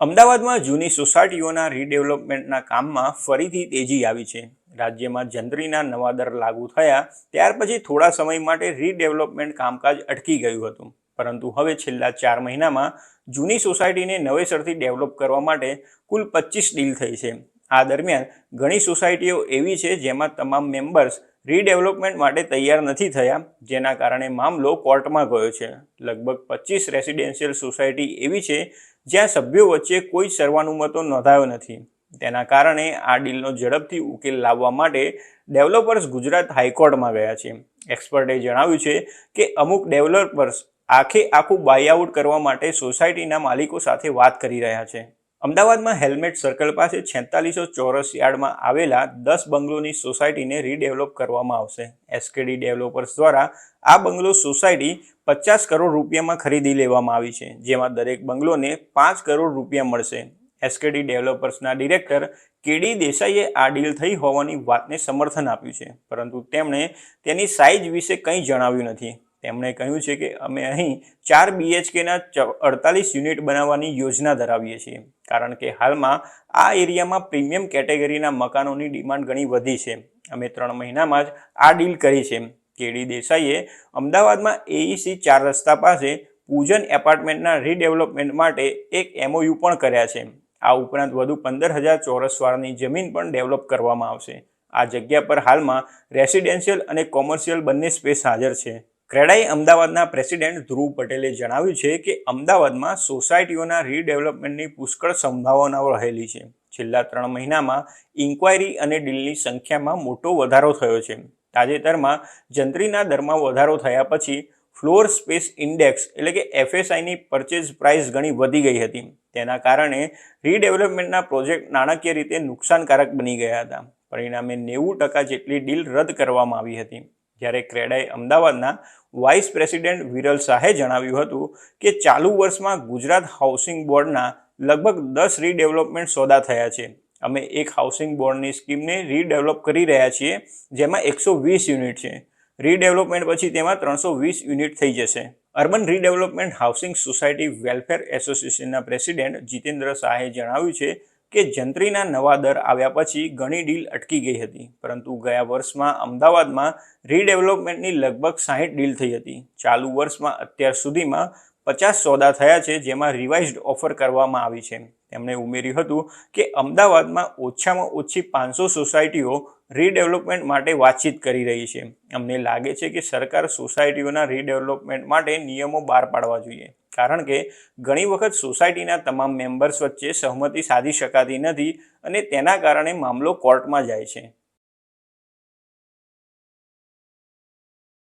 અમદાવાદમાં જૂની સોસાયટીઓના રીડેવલપમેન્ટના કામમાં ફરીથી તેજી આવી છે। રાજ્યમાં જંત્રીના નવા દર લાગુ થયા ત્યાર પછી થોડા સમય માટે રીડેવલપમેન્ટ કામકાજ અટકી ગયું હતું, પરંતુ હવે છેલ્લા 4 મહિનામાં જૂની સોસાયટીને નવેસરથી ડેવલપ કરવા માટે કુલ 25 ડીલ થઈ છે। આ દરમિયાન ઘણી સોસાયટીઓ એવી છે જેમાં તમામ મેમ્બર્સ રીડેવલપમેન્ટ માટે તૈયાર નથી થયા, જેના કારણે મામલો કોર્ટમાં ગયો છે। લગભગ 25 રેસિડેન્શિયલ સોસાયટી એવી છે જ્યાં સભ્યો વચ્ચે કોઈ સર્વાનુમતો નોંધાયો નથી। તેના કારણે આ ડીલનો ઝડપથી ઉકેલ લાવવા માટે ડેવલપર્સ ગુજરાત હાઈકોર્ટમાં ગયા છે। એક્સપર્ટે જણાવ્યું છે કે અમુક ડેવલપર્સ આખું બાયઆઉટ કરવા માટે સોસાયટીના માલિકો સાથે વાત કરી રહ્યા છે। અમદાવાદમાં હેલ્મેટ સર્કલ પાસે 4600 ચોરસ યાર્ડમાં આવેલા 10 બંગલોની સોસાયટીને રીડેવલપ કરવામાં આવશે। એસકેડી ડેવલપર્સ દ્વારા આ બંગલો સોસાયટી 50 કરોડ રૂપિયામાં ખરીદી લેવામાં આવી છે, જેમાં દરેક બંગલોને 5 કરોડ રૂપિયા મળશે। એસકેડી ડેવલપર્સના ડિરેક્ટર કેડી દેસાઈએ આ ડીલ થઈ હોવાની વાતને સમર્થન આપ્યું છે, પરંતુ તેમણે તેની સાઇઝ વિશે કંઈ જણાવ્યું નથી। તેમણે કહ્યું છે કે અમે અહીં 4 BHKના 48 યુનિટ બનાવવાની યોજના ધરાવીએ છીએ, કારણ કે હાલમાં આ એરિયામાં પ્રીમિયમ કેટેગરીના મકાનોની ડિમાન્ડ ઘણી વધી છે। અમે 3 મહિનામાં જ આ ડીલ કરી છે। કેડી દેસાઈએ અમદાવાદમાં AEC 4 રસ્તા પાસે પૂજન એપાર્ટમેન્ટના રીડેવલપમેન્ટ માટે એક MOU પણ કર્યા છે। આ ઉપરાંત વધુ 15,000 ચોરસ વાળની જમીન પણ ડેવલપ કરવામાં આવશે। આ જગ્યા પર હાલમાં રેસિડેન્શિયલ અને કોમર્શિયલ બંને સ્પેસ હાજર છે। ક્રેડાઈ અમદાવાદના પ્રેસિડેન્ટ ધ્રુવ પટેલે જણાવ્યું છે કે અમદાવાદમાં સોસાયટીઓના રીડેવલપમેન્ટની પુષ્કળ સંભાવનાઓ રહેલી છે। છેલ્લા 3 મહિનામાં ઇન્ક્વાયરી અને ડીલની સંખ્યામાં મોટો વધારો થયો છે। તાજેતરમાં જંત્રીના દરમાં વધારો થયા પછી ફ્લોર સ્પેસ ઇન્ડેક્સ એટલે કે FSIની પરચેઝ પ્રાઇસ ઘણી વધી ગઈ હતી। તેના કારણે રીડેવલપમેન્ટના પ્રોજેક્ટ નાણાકીય રીતે નુકસાનકારક બની ગયા હતા। પરિણામે 90% જેટલી ડીલ રદ કરવામાં આવી હતી। જ્યારે ક્રેડાઈ અમદાવાદના વાઇસ પ્રેસિડેન્ટ વિરલ શાહે જણાવ્યું હતું કે ચાલુ વર્ષમાં ગુજરાત હાઉસિંગ બોર્ડના લગભગ 10 રીડેવલપમેન્ટ સોદા થયા છે। અમે એક હાઉસિંગ બોર્ડની સ્કીમને રીડેવલપ કરી રહ્યા છીએ, જેમાં 120 યુનિટ છે। રીડેવલપમેન્ટ પછી તેમાં 320 યુનિટ થઈ જશે। Urban redevelopment housing society welfare એસોસિએશનના પ્રેસિડેન્ટ જીતેન્દ્ર શાહે જણાવ્યું છે કે જંત્રીના નવા દર આવ્યા પછી ઘણી ડીલ અટકી ગઈ હતી, પરંતુ ગયા વર્ષમાં અમદાવાદમાં રીડેવલપમેન્ટની લગભગ 60 ડીલ થઈ હતી। ચાલુ વર્ષમાં અત્યાર સુધીમાં 50 સોદા થયા છે, જેમાં રિવાઇઝ્ડ ઓફર કરવામાં આવી છે। તેમણે ઉમેર્યું હતું કે અમદાવાદમાં ઓછામાં ઓછી 500 સોસાયટીઓ રીડેવલપમેન્ટ માટે વાતચીત કરી રહી છે। અમને લાગે છે કે સરકાર સોસાયટીઓના રીડેવલપમેન્ટ માટે નિયમો બહાર પાડવા જોઈએ, કારણ કે ઘણી વખત સોસાયટીના તમામ મેમ્બર્સ વચ્ચે સહમતિ સાધી શકાતી નથી અને તેના કારણે મામલો કોર્ટમાં જાય છે।